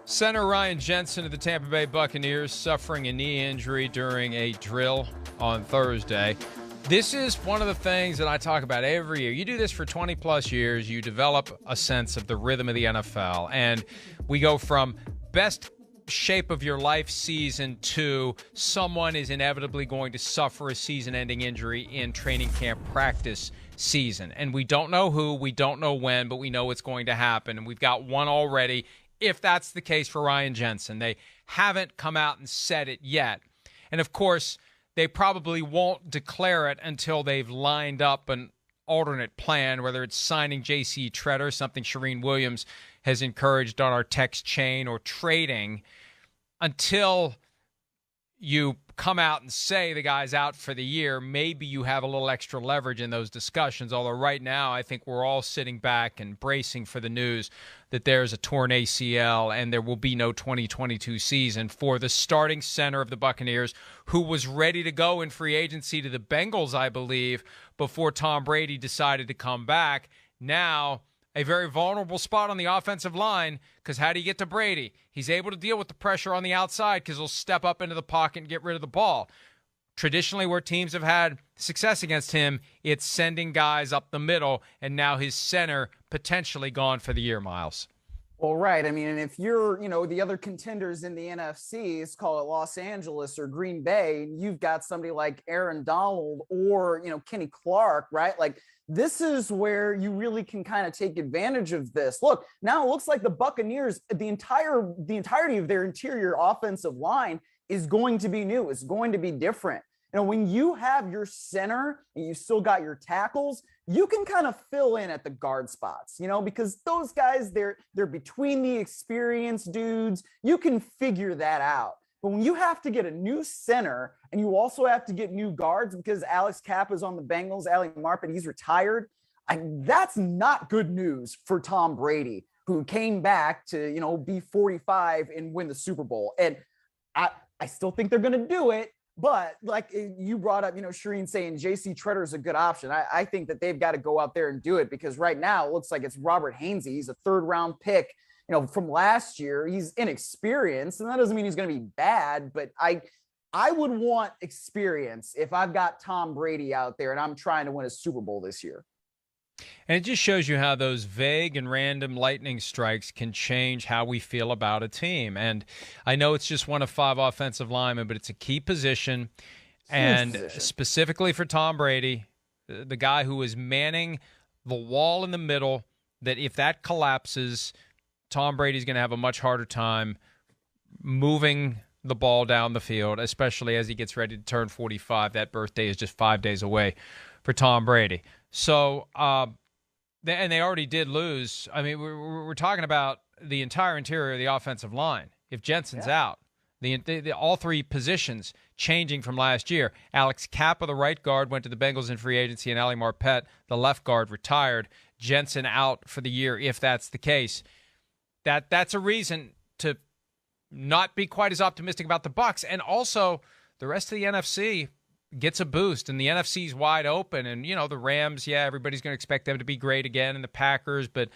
Center Ryan Jensen of the Tampa Bay Buccaneers suffering a knee injury during a drill on Thursday. This is one of the things that I talk about every year. You do this for 20-plus years. You develop a sense of the rhythm of the NFL. And we go from best shape of your life season to someone is inevitably going to suffer a season-ending injury in training camp practice season. And we don't know who, we don't know when, but we know it's going to happen. And we've got one already, if that's the case for Ryan Jensen. They haven't come out and said it yet. And, of course, they probably won't declare it until they've lined up an alternate plan, whether it's signing J.C. Tretter, something Shireen Williams has encouraged on our text chain, or trading. Until you come out and say the guy's out for the year, maybe you have a little extra leverage in those discussions. Although right now I think we're all sitting back and bracing for the news that there's a torn ACL and there will be no 2022 season for the starting center of the Buccaneers, who was ready to go in free agency to the Bengals, I believe, before Tom Brady decided to come back. Now a very vulnerable spot on the offensive line, because how do you get to Brady? He's able to deal with the pressure on the outside because he'll step up into the pocket and get rid of the ball. Traditionally, where teams have had success against him, it's sending guys up the middle, and now his center potentially gone for the year, Myles. Well, right. I mean, and if you're, the other contenders in the NFC, let's call it Los Angeles or Green Bay, and you've got somebody like Aaron Donald or, Kenny Clark, right? Like, this is where you really can kind of take advantage of this. Look, now it looks like the Buccaneers, the entirety of their interior offensive line is going to be new. It's going to be different. When you have your center and you still got your tackles, you can kind of fill in at the guard spots, because those guys, they're between the experienced dudes. You can figure that out. But when you have to get a new center and you also have to get new guards because Alex Kappa is on the Bengals, Ali Marpet, he's retired, that's not good news for Tom Brady, who came back to, be 45 and win the Super Bowl. And I still think they're going to do it. But like you brought up, Shireen saying J.C. Tretter is a good option. I think that they've got to go out there and do it, because right now it looks like it's Robert Hainsey. He's a third-round pick, from last year. He's inexperienced, and that doesn't mean he's going to be bad. But I would want experience if I've got Tom Brady out there and I'm trying to win a Super Bowl this year. And it just shows you how those vague and random lightning strikes can change how we feel about a team. And I know it's just one of 5 offensive linemen, but it's a key position. Specifically for Tom Brady, the guy who is manning the wall in the middle, that if that collapses, Tom Brady's going to have a much harder time moving the ball down the field, especially as he gets ready to turn 45. That birthday is just 5 days away for Tom Brady. So, and they already did lose. I mean, we're talking about the entire interior of the offensive line. If Jensen's out, the all 3 positions changing from last year. Alex Kappa, the right guard, went to the Bengals in free agency, and Ali Marpet, the left guard, retired. Jensen out for the year, if that's the case. That's a reason to not be quite as optimistic about the Bucs. And also, the rest of the NFC gets a boost, and the NFC's wide open. And, the Rams, everybody's going to expect them to be great again, and the Packers. But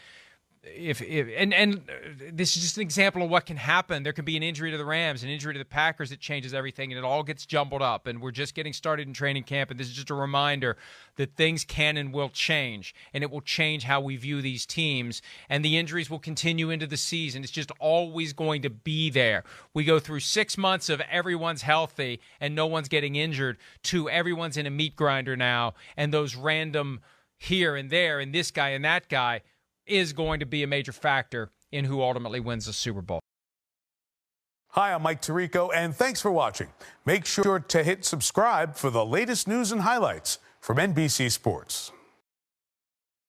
if this is just an example of what can happen. There can be an injury to the Rams, an injury to the Packers that changes everything, and it all gets jumbled up. And we're just getting started in training camp, and this is just a reminder that things can and will change, and it will change how we view these teams, and the injuries will continue into the season. It's just always going to be there. We go through 6 months of everyone's healthy and no one's getting injured to everyone's in a meat grinder now, and those random here and there and this guy and that guy is going to be a major factor in who ultimately wins the Super Bowl. Hi, I'm Mike Tirico, and thanks for watching. Make sure to hit subscribe for the latest news and highlights from NBC Sports.